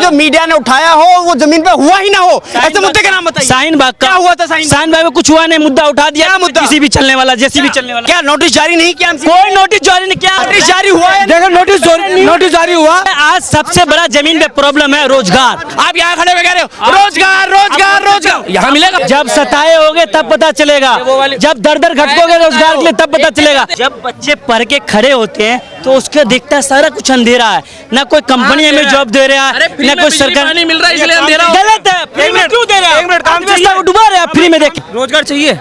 जो मीडिया ने उठाया हो वो जमीन पे हुआ ही ना हो, ऐसे मुद्दे का नाम बताइए। शाहीन बाग का क्या हुआ था? शाहीन बाग में कुछ हुआ नहीं, मुद्दा उठा दिया। मुद्दा? किसी भी चलने वाला, जैसी भी चलने वाला। क्या नोटिस जारी नहीं किया? कोई नोटिस जारी नहीं किया। नोटिस जारी हुआ है? देखो नोटिस जारी हुआ। आज सबसे बड़ा जमीन पे प्रॉब्लम है रोजगार। आप यहाँ खड़े हुए कह रहे हो रोजगार रोजगार रोजगार, यहाँ मिलेगा? जब सताए होगे तब पता चलेगा, जब दर दर खटकोगे रोजगार के लिए तब पता चलेगा। जब बच्चे पढ़ के खड़े होते हैं तो उसके दिखता है सारा कुछ अंधेरा है, ना कोई कंपनी हमें जॉब दे रहा है, ना कोई सरकार नहीं मिल रहा है, इसलिए अंधेरा गलत है। फ्री में क्यों दे रहा है? डुबा रहे आप फ्री में। देख, रोजगार चाहिए,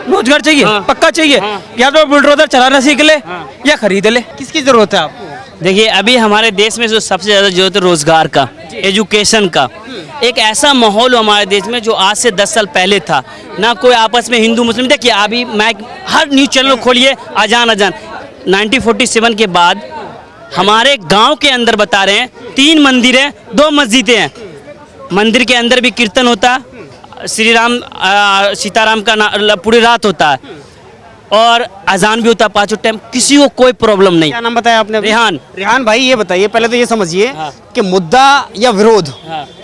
रोजगार चाहिए, पक्का चाहिए। या तो बुलडोजर चलाना सीख ले या खरीद ले। किसकी जरूरत है आपको? देखिए, अभी हमारे देश में जो सबसे ज्यादा जरूरत है रोजगार का, एजुकेशन का। एक ऐसा माहौल हमारे देश में जो आज से 10 साल पहले था, ना कोई आपस में हिंदू मुस्लिम। देखिए अभी मैं हर न्यूज चैनल खोलिए अजान 1947 के बाद हमारे गांव के अंदर बता रहे हैं 3 मंदिर हैं, 2 मस्जिदें हैं। मंदिर के अंदर भी कीर्तन होता है, श्री राम सीताराम का पूरी रात होता है, और अजान भी होता है 5 टाइम। किसी को कोई प्रॉब्लम नहीं। क्या नाम बताया आपने? रेहान। रेहान भाई, ये बताइए पहले तो ये समझिए कि मुद्दा या विरोध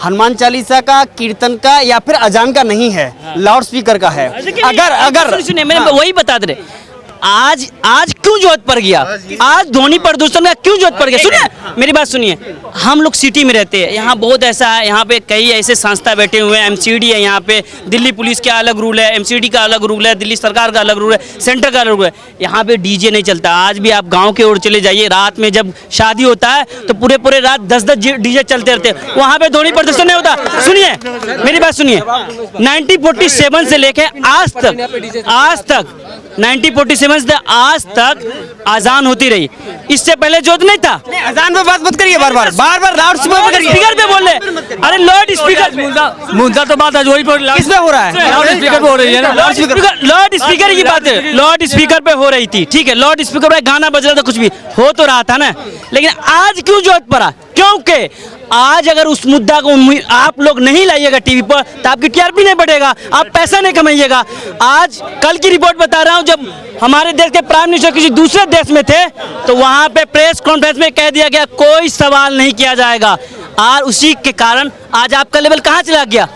हनुमान चालीसा का, कीर्तन का या फिर अजान का नहीं है, लाउड स्पीकर का है। अगर सुनिए, मैंने वही बता दे रहे, आज क्यों जरूरत पड़ गया, आज ध्वनि प्रदूषण का क्यों जरूरत पड़ गया? सुनिए मेरी बात सुनिए, हम लोग सिटी में रहते हैं, यहाँ बहुत ऐसा है, यहाँ पे कई ऐसे संस्था बैठे हुए हैं, एमसीडी है यहाँ पे, दिल्ली पुलिस का अलग रूल है, एमसीडी का अलग रूल है, दिल्ली सरकार का अलग रूल है, सेंटर का अलग रूल है। यहाँ पे डीजे नहीं चलता। आज भी आप गाँव के ओर चले जाइए, रात में जब शादी होता है तो पूरे रात 10 डीजे चलते रहते हैं, वहाँ पे ध्वनि प्रदूषण नहीं होता। सुनिए मेरी बात सुनिए, 1947 से लेके आज तक 1947 से आज तक अजान होती रही। इससे पहले जो नहीं था। अजान पे बात मत करिए, बार बार लाउड स्पीकर पे बोल रहे। अरे लाउड स्पीकर मुद्दा तो बात आज वही पर किस पे हो रहा है? लाउड स्पीकर पे हो रही है ना। लाउड स्पीकर की बात है, लाउड स्पीकर पे हो रही थी, ठीक है, लाउड स्पीकर पे गाना बज रहा था, कुछ भी हो तो रहा था ना। लेकिन आज क्यों जरूरत पड़ा? क्योंकि आज अगर उस मुद्दा को आप लोग नहीं लाइएगा टीवी पर तो आपकी टीआरपी नहीं बढ़ेगा, आप पैसा नहीं कमाइएगा। आज कल की रिपोर्ट बता रहा हूं, जब हमारे देश के प्राइम मिनिस्टर किसी दूसरे देश में थे तो वहां पे प्रेस कॉन्फ्रेंस में कह दिया गया कोई सवाल नहीं किया जाएगा। और उसी के कारण आज आपका लेवल कहां चला गया?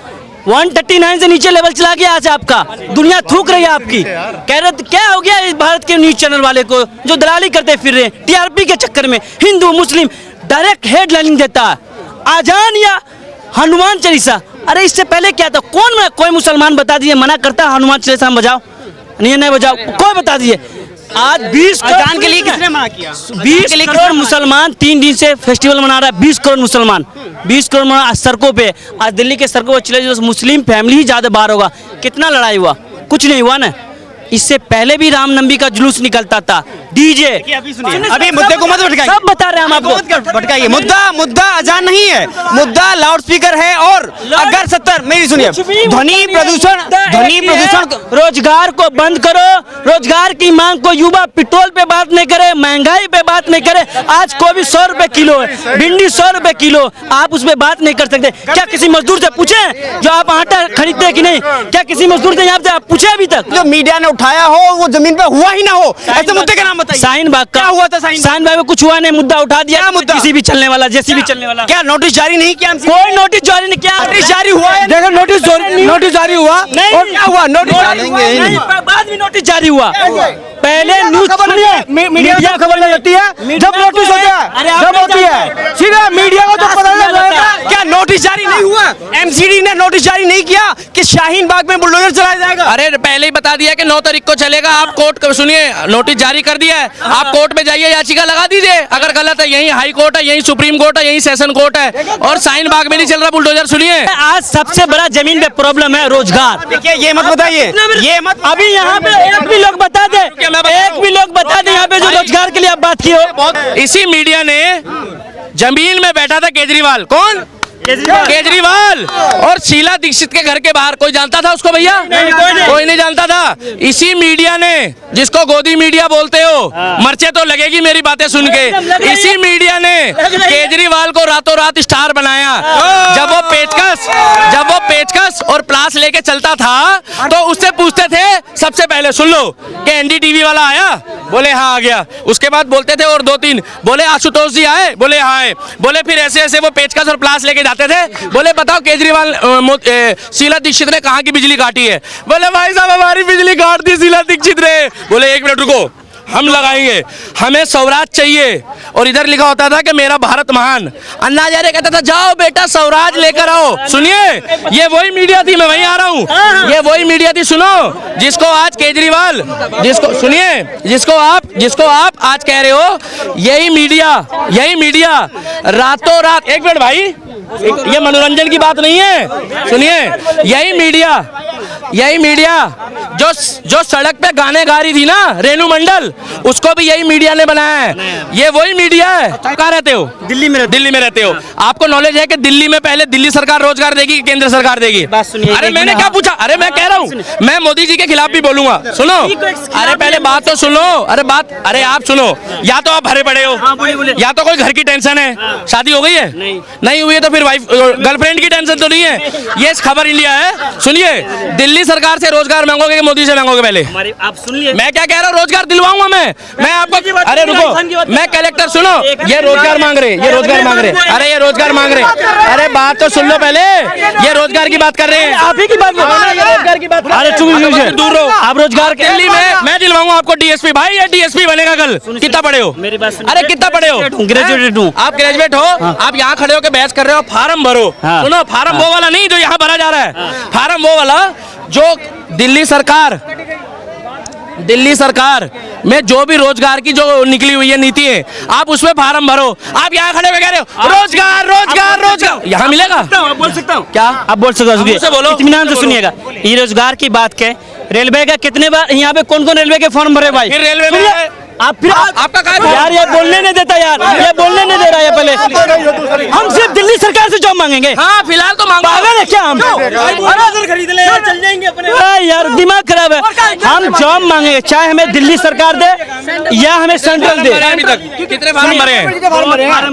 139 से नीचे लेवल चला गया आज आपका। दुनिया थूक रही है आपकी। कह रहे क्या हो गया इस भारत के न्यूज चैनल वाले को जो दलाली करते फिर रहे हैं टीआरपी के चक्कर में। हिंदू मुस्लिम डायरेक्ट हेडलाइनिंग देता है, अजान या हनुमान चालीसा। अरे इससे पहले क्या था? कोई मुसलमान बता दीजिए मना करता है हनुमान चालीसा बजाओ, नहीं बजाओ, कोई बता दीजिए। आज 20 अजान के लिए किसने मना किया? 20 करोड़ मुसलमान 3 दिन से फेस्टिवल मना रहा है। 20 करोड़ मुसलमान, 20 करोड़ आज सड़कों पे, आज दिल्ली के सड़कों पर चले जो मुस्लिम फैमिली ही ज्यादा बाहर होगा। कितना लड़ाई हुआ? कुछ नहीं हुआ ना। इससे पहले भी रामनवमी का जुलूस निकलता था, डीजे। अभी मुद्दे को मत भटकाइए, सब बता रहे हैं हम आपको। भटकाइए। मुद्दा अजान नहीं है, मुद्दा लाउड स्पीकर है। और अगर 70 मेरी सुनिए, ध्वनि प्रदूषण रोजगार को बंद करो, रोजगार की मांग को युवा पेट्रोल पे बात नहीं करे, महंगाई पे बात नहीं करे। आज गोभी 100 रुपए किलो है, भिंडी 100 रुपए किलो, आप उस पर बात नहीं कर सकते। क्या किसी मजदूर से पूछे जो आप आटा खरीदते हैं कि नहीं? क्या किसी मजदूर से यहाँ से आप पूछे अभी तक? जो मीडिया ने उठाया हो वो जमीन पे हुआ ही ना हो, ऐसे मुद्दे का नाम बताइए। शाहीन बाग का क्या हुआ था? शाहीन बाग में कुछ हुआ नहीं, मुद्दा उठा दिया। मुद्दा? किसी भी चलने वाला, जैसी भी चलने वाला। क्या नोटिस जारी नहीं किया? कोई नोटिस जारी नहीं किया। नोटिस जारी हुआ है? देखो नोटिस जारी हुआ नहीं, और क्या हुआ? नोटिस बाद में नोटिस जारी हुआ। पहले न्यूज सुनिए, मीडिया खबर नहीं होती है जब नोटिस होता है, जब होती है सीधा मीडिया को तो पता लग जाएगा। क्या नोटिस जारी नहीं हुआ? एमसीडी ने नोटिस जारी नहीं किया कि शाहीन बाग में बुलडोजर चलाया जाएगा? अरे पहले ही बता दिया कि 9 तारीख को चलेगा। आप कोर्ट सुनिए, नोटिस जारी कर दिया है, आप कोर्ट में जाइए, याचिका लगा दीजिए। अगर गलत है, यहीं हाई कोर्ट है, यहीं सुप्रीम कोर्ट है, यहीं सेशन कोर्ट है, और शाहीन बाग में नहीं चल रहा बुलडोजर। सुनिए, आज सबसे बड़ा जमीन पे प्रॉब्लम है रोजगार। देखिए ये मत बताइए, ये मत। अभी यहाँ पे एक भी लोग बता दे, यहाँ पे जो रोजगार के लिए आप बात की हो। इसी मीडिया ने जमीन में बैठा था केजरीवाल। कौन? केजरीवाल। और शीला दीक्षित के घर के बाहर कोई जानता था उसको? भैया कोई नहीं जानता था। इसी मीडिया ने, जिसको गोदी मीडिया बोलते हो, मर्चे तो लगेगी मेरी बातें सुन के, इसी मीडिया ने केजरीवाल को रातों रात स्टार बनाया। जब वो पेचकस और प्लास लेके चलता था तो उससे पूछते थे सबसे पहले सुन लो कि एनडीटीवी वाला आया, बोले हाँ आ गया। उसके बाद बोलते थे और 2-3, बोले आशुतोष जी आए, बोले हाँ आए। बोले फिर ऐसे ऐसे वो पेचकस और प्लास लेके जाते थे, बोले बताओ केजरीवाल शीला दीक्षित ने कहाँ की बिजली काटी है? बोले भाई साहब हमारी बिजली काट दी शीला दीक्षित ने। बोले 1 मिनट रुको, हम लगाएंगे, हमें स्वराज चाहिए। और इधर लिखा होता था कि मेरा भारत महान। अन्ना हजारे कहता था जाओ बेटा स्वराज लेकर आओ। सुनिए, ये वही मीडिया थी, मैं वहीं आ रहा हूँ, ये वही मीडिया थी, सुनो, जिसको आज केजरीवाल, जिसको सुनिए, जिसको आप आज कह रहे हो, यही मीडिया रातों रात, 1 मिनट भाई, ये मनोरंजन की बात नहीं है, सुनिए, यही मीडिया जो सड़क पे गाने गा रही थी ना, रेणु मंडल, उसको भी यही मीडिया ने बनाया है। ये वही मीडिया है। कहाँ रहते हो? दिल्ली में रहते हो। आपको नॉलेज है कि दिल्ली में पहले दिल्ली सरकार रोजगार देगी कि केंद्र सरकार देगी? अरे मैंने क्या पूछा? अरे मैं कह रहा हूँ, मैं मोदी जी के खिलाफ भी बोलूंगा। सुनो, अरे पहले बात तो सुनो, अरे आप सुनो, या तो आप भरे पड़े हो, या तो कोई घर की टेंशन है। शादी हो गई है? नहीं हुई है तो फिर वाइफ गर्लफ्रेंड की टेंशन तो नहीं है। ये खबर इंडिया है। सुनिए, दिल्ली सरकार से रोजगार मांगोगे कि मोदी से मांगोगे? पहले आप सुन लिए, मैं क्या कह रहा हूँ, रोजगार दिलवाऊंगा मैं आपको। अरे रुको, मैं कलेक्टर, सुनो, ये रोजगार मांग रहे, अरे ये रोजगार मांग रहे। अरे बात तो सुन लो पहले, ये रोजगार की बात कर रहे हैं। आप ही की बात, रोजगार की बात। अरे चुप दूर रहो, आप रोजगार के दिल्ली में मैं दिलवाऊंगा आपको डीएसपी। भाई ये डीएसपी बनेगा कल। कितना पढ़े हो? मेरी बात अरे कितना पढ़े हो? ग्रेजुएट हूँ। आप ग्रेजुएट हो? आप यहाँ खड़े होकर बहस कर रहे हो, फार्म भरो। सुनो, फार्म वो वाला नहीं जो यहाँ भरा जा रहा है, फार्म वो वाला जो दिल्ली सरकार में जो भी रोजगार की जो निकली हुई है नीति है, आप उसमें फार्म भरो। आप यहाँ खड़े हुए कह रहे हो रोजगार यहाँ मिलेगा? आप बोल सकता हूँ क्या? आप बोल सकते हो, बोलो, इत्मीनान से सुनिएगा। ये रोजगार की बात के, रेलवे का कितने बार यहाँ पे कौन रेलवे के फॉर्म भरे भाई? फिर रेलवे में आप फिर आपका क्या यार, ये बोलने नहीं देता यार, ये बोलने नहीं दे रहा है। पहले हम सिर्फ दिल्ली सरकार से जॉब मांगेंगे। हाँ फिलहाल तो मांगो। पागल है क्या हम? खरीद ले यार, चल जाएंगे अपने। यार दिमाग खराब है। हम जॉब मांगेंगे, चाहे हमें दिल्ली सरकार दे या हमें सेंट्रल दे। अभी तक कितने फार्म भरे हैं?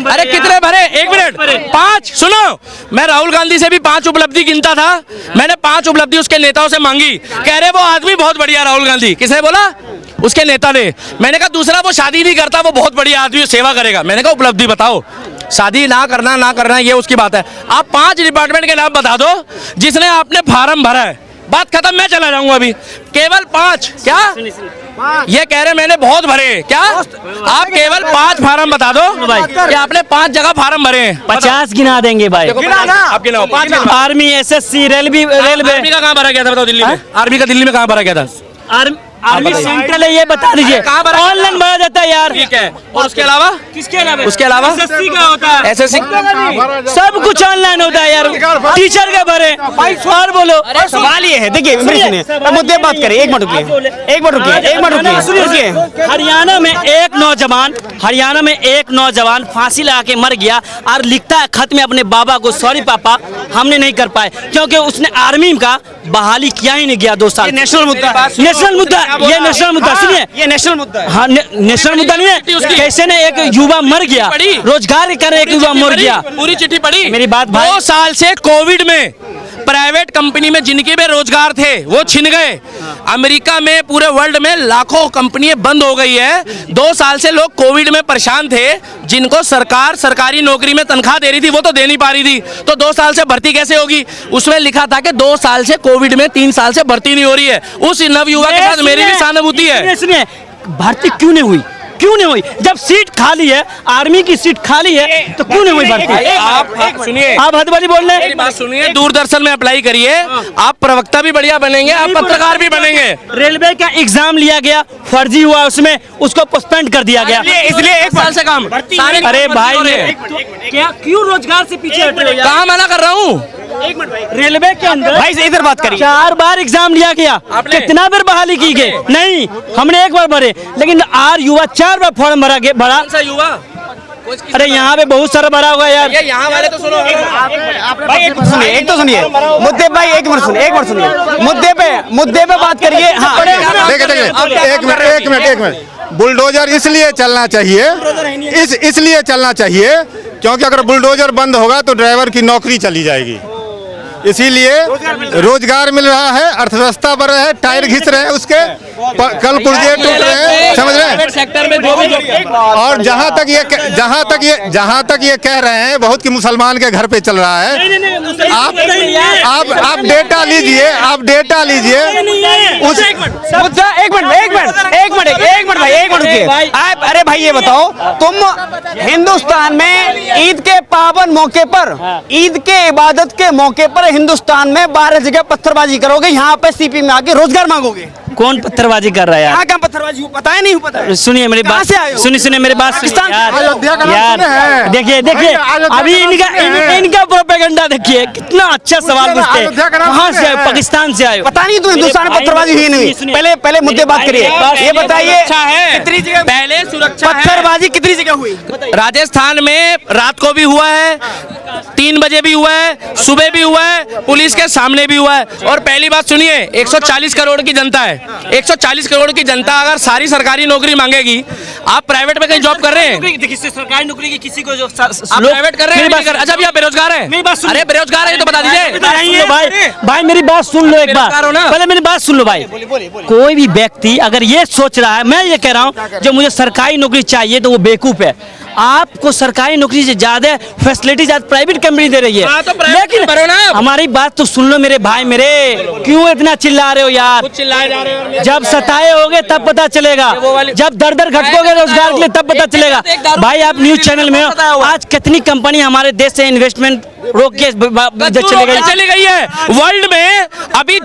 अरे कितने भरे? 1 मिनट, 5। सुनो, मैं राहुल गांधी से भी 5 उपलब्धि गिनता था। मैंने 5 उपलब्धि उसके नेताओं से मांगी। कह रहे वो आदमी बहुत बढ़िया राहुल गांधी। किसने बोला? उसके नेता ने। मैंने कहा दूसरा वो शादी नहीं करता, वो बहुत बढ़िया आदमी, सेवा करेगा। मैंने कहा उपलब्धि बताओ। शादी ना करना ये उसकी बात है। आप 5 डिपार्टमेंट के नाम बता दो जिसने आपने फार्म भरा है। बात खत्म, मैं चला जाऊंगा अभी। केवल 5? क्या ये कह रहे मैंने बहुत भरे? क्या आप केवल 5 फार्म बता दो कि आपने 5 जगह फार्म भरे हैं? 50 गिना देंगे भाई। आप गिनाओ 5। आर्मी, एसएससी, रेलवे आर्मी का कहाँ भरा गया था बताओ? दिल्ली में आर्मी का दिल्ली में कहाँ भरा गया था? आर्मी सेंट्रल है, ये बता दीजिए। ऑनलाइन भरा जाता है यार। ठीक है, और उसके अलावा? उसके अलावा एसएससी का होता है। एसएससी सब कुछ ऑनलाइन होता है यार। टीचर का भरे। और बोलो, सवाल ये है, देखिए मुद्दे बात करें। एक मिनट रुकिए। हरियाणा में एक नौजवान फांसी लगा के मर गया और लिखता है खत में अपने बाबा को, सॉरी पापा हमने नहीं कर पाए, क्योंकि उसने आर्मी का बहाली किया ही नहीं गया 2 साल। नेशनल मुद्दा, नेशनल मुद्दा, ये नेशनल मुद्दा। सुनिए, ये नेशनल मुद्दा है। हाँ, नेशनल मुद्दा नहीं है। कैसे ने एक युवा मर गया, रोजगार कर एक युवा मर गया। पूरी चिट्ठी पढ़ी मेरी बात भाई। 2 साल से कोविड में प्राइवेट कंपनी में जिनके भी रोजगार थे वो छिन गए। अमेरिका में, पूरे वर्ल्ड में लाखों कंपनियां बंद हो गई है। 2 साल से लोग कोविड में परेशान थे। जिनको सरकार सरकारी नौकरी में तनख्वाह दे रही थी वो तो दे नहीं पा रही थी, तो 2 साल से भर्ती कैसे होगी? उसमें लिखा था कि 2 साल से कोविड में 3 साल से भर्ती नहीं हो रही है। उस नवयुवक के साथ मेरी भी सहानुभूति है। सुनिए, भर्ती क्यों नहीं हुई? जब सीट खाली है, आर्मी की सीट खाली है, तो क्यों नहीं हुई भर्ती? आप सुनिए, आप हदबली बोल रहे हैं। मेरी बात सुनिए, दूरदर्शन में अप्लाई करिए, आप प्रवक्ता भी बढ़िया बनेंगे, आप पत्रकार भी बनेंगे। रेलवे का एग्जाम लिया गया, फर्जी हुआ, उसमें उसको पोस्टपेंड कर दिया गया। इसलिए 1 साल से काम। अरे भाई, क्या क्यों रोजगार से पीछे हट रहे हो? कहाँ मना कर रहा हूँ? रेलवे के अंदर भाई इधर बात करिए। 4 बार एग्जाम लिया गया, कितना बार बहाली की गई? नहीं, हमने 1 बार भरे, लेकिन युवा 4 बार फॉर्म भरा। युवा? अरे यहाँ पे बहुत सारा भरा हुआ यार। ये यहाँ वाले तो सुनो भाई, एक तो सुनिए मुद्दे। भाई एक मिनट सुनिए, मुद्दे पे बात करिए। हाँ देखिए एक मिनट। बुलडोजर इसलिए चलना चाहिए क्योंकि अगर बुलडोजर बंद होगा तो ड्राइवर की नौकरी चली जाएगी। इसीलिए रोजगार मिल रहा है, अर्थव्यवस्था बढ़ रहा है, टायर घिस रहे हैं उसके, कल पुर्जे टूट रहे हैं, समझ रहे हैं। सेक्टर में जो भी और जहाँ तक ये कह रहे हैं बहुत कि मुसलमान के घर पे चल रहा है, आप डेटा लीजिए उस मुद्दा एक मिनट भाई अरे भाई ये बताओ, तुम हिंदुस्तान में ईद के पावन मौके पर, ईद के इबादत के मौके पर हिंदुस्तान में 12 जगह पत्थरबाजी करोगे, यहाँ पे सीपी में आके रोजगार मांगोगे। कौन पत्थरबाजी कर रहा है यार? यहाँ क्या पत्थरबाजी हो, पता है नहीं हो, पता है? सुनिए मेरी कहाँ बात, से आए हो? सुनिए मेरी बात सुनिए पाकिस्तान यार। अयोध्या का नाम यार सुने हैं? देखिए अयोध्या अभी का इनका प्रोपेगेंडा देखिए, कितना अच्छा सवाल पूछते अयोध्या हैं। का नाम कहाँ सुने से आए? हैं? पाकिस्तान से आए हो? पता नहीं, तो हिंदुस्तान में पत्थरबाजी हुई नहीं हुई। पहले मुद्दे बात करिए, ये बताइए कितनी जगह पहले सुरक्षा है। पत्थरबाजी कितनी जगह हुई? राजस्थान में रात को भी हुआ है, 3 बजे भी हुआ है, सुबह भी हुआ है, पुलिस के सामने भी हुआ है। और पहली बात सुनिए, 140 करोड़ की जनता है, 140 करोड़ की जनता अगर सारी सरकारी नौकरी मांगेगी, आप प्राइवेट में कहीं जॉब कर रहे हैं? देखिए सरकारी नौकरी की किसी को जो आप प्राइवेट कर रहे हैं? अच्छा अभी आप बेरोजगार हैं? अरे बेरोजगार है तो बता दीजिए। भाई मेरी बात सुन लो एक बेरोजगार हो बार, ना? पहले मेरी बात सुन लो भाई। कोई भी व्यक्ति अगर ये सोच रहा है, मैं ये कह रहा हूँ जो मुझे सरकारी नौकरी चाहिए, तो वो बेवकूफ है। आपको सरकारी नौकरी से ज्यादा फैसिलिटी प्राइवेट कंपनी दे रही है। हाँ, तो प्राइवेट में भरो ना। हमारी बात तो सुन लो मेरे भाई, मेरे क्यों इतना चिल्ला रहे हो यार? चिल्लाए जा रहे हैं। जब सताए होगे तब पता चलेगा, जब दर दर खटकोगे रोजगार के लिए तब पता चलेगा। भाई आप न्यूज चैनल में हो, आज कितनी कंपनी हमारे देश से इन्वेस्टमेंट रोक के चली गई है वर्ल्ड में। अभी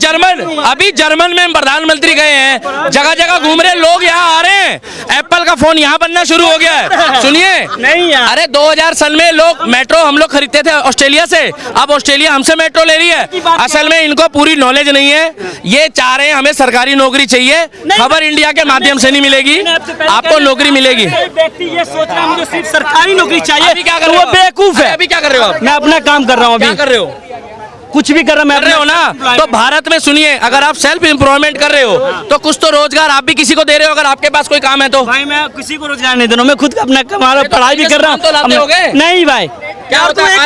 जर्मन में प्रधानमंत्री गए हैं, जगह जगह घूम रहे लोग, यहाँ आ रहे हैं, एप्पल का फोन यहाँ बनना शुरू हो गया है। सुनिए नहीं यार, अरे 2000 सन में लोग मेट्रो हम लोग खरीदते थे ऑस्ट्रेलिया से, अब ऑस्ट्रेलिया हमसे मेट्रो ले रही है। असल में इनको पूरी नॉलेज नहीं है, ये चाह रहे हैं हमें सरकारी नौकरी चाहिए। खबर इंडिया के माध्यम से नहीं मिलेगी, आपको नौकरी मिलेगी। व्यक्ति ये सोच रहा है मुझे सिर्फ सरकारी नौकरी चाहिए, अभी क्या कर तो रहे वो हो? बेवकूफ है। अभी क्या कर रहे हो आप? मैं अपना काम कर रहा हूँ, क्या अभी कर रहे हो? कुछ भी कर रहा हो ना? तो भारत में सुनिए, अगर आप सेल्फ एम्प्लॉयमेंट कर रहे हो तो कुछ तो रोजगार आप भी किसी को दे रहे हो, अगर आपके पास कोई काम है तो। भाई मैं किसी को रोजगार नहीं दे रहा हूँ, मैं खुद अपना कमा रहा हूँ, पढ़ाई भी कर रहा तो लाते हूँ। होगे? नहीं भाई, क्या होता है?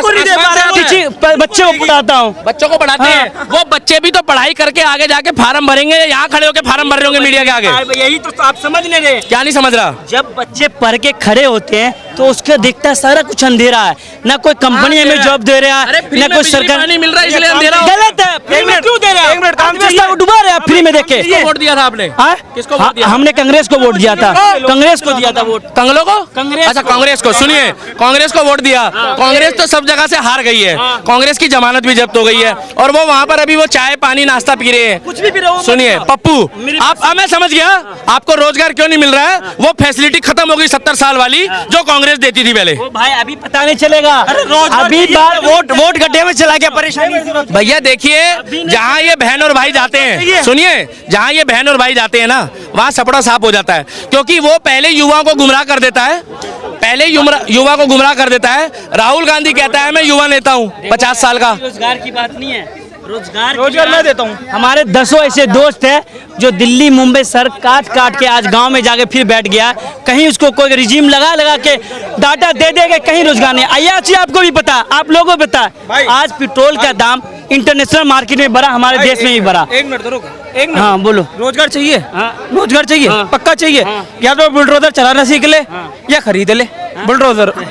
बच्चे को पढ़ाता हूँ। बच्चों को पढ़ाते हैं, वो बच्चे भी तो पढ़ाई करके आगे जाके फार्म भरेंगे, यहाँ खड़े होके फार्म भर रहे होंगे मीडिया के आगे। यही तो आप समझ नहीं रहे। क्या नहीं समझ रहा? जब बच्चे पढ़ के खड़े होते हैं तो उसके दिखता है सारा कुछ अंधेरा है, ना कोई कंपनी हमें जॉब दे रहा है, ना कोई सरकार नहीं मिल रहा, इसलिए अंधेरा हो। गलत है। फ्री में क्यों दे रहा है? अर्थव्यवस्था को डुबा रहे हैं फ्री में देके। किसको वोट दिया था आपने? किसको वोट दिया? हमने कांग्रेस को वोट दिया था, कांग्रेस को दिया था वोट। कंगलों को? कांग्रेस अच्छा को। कांग्रेस को। सुनिए, कांग्रेस को वोट दिया, कांग्रेस तो सब जगह से हार गई है, कांग्रेस की जमानत भी जब्त हो गई है, और वो वहाँ पर अभी वो चाय पानी नाश्ता पी रहे हैं। कुछ भी पी रहे हो। सुनिए पप्पू, आप मैं समझ गया आपको रोजगार क्यों नहीं मिल रहा है। वो फैसिलिटी खत्म हो गई 70 साल वाली जो कांग्रेस देती थी पहले। भाई अभी पता नहीं चलेगा, अभी बात वोट गड्ढे में चला गया, परेशानी। भैया देखिए, जहाँ ये बहन और भाई जाते हैं, सुनिए, जहाँ ये बहन और भाई जाते हैं ना, वहाँ सपड़ा साफ हो जाता है, क्योंकि वो पहले युवाओं को गुमराह कर देता है, युवा को गुमराह कर देता है। राहुल गांधी कहता है मैं युवा नेता हूँ 50 साल का। रोजगार की बात नहीं है, रोजगार मैं देता हूँ। हमारे 10 ऐसे दोस्त हैं जो दिल्ली मुंबई सर काट के आज गांव में जाके फिर बैठ गया, कहीं उसको कोई रिजीम लगा के डाटा दे देगा, कहीं रोजगार नहीं। अयाची आपको भी पता, आप लोगों को पता, आज पेट्रोल का दाम इंटरनेशनल मार्केट में बढ़ा, हमारे देश में भी बढ़ा। एक मिनट रुको, एक मिनट। हाँ बोलो। रोजगार चाहिए? हाँ। रोजगार चाहिए? हाँ। पक्का चाहिए? या तो बुलडोजर चलाना सीख ले या खरीद ले बुलडोजर।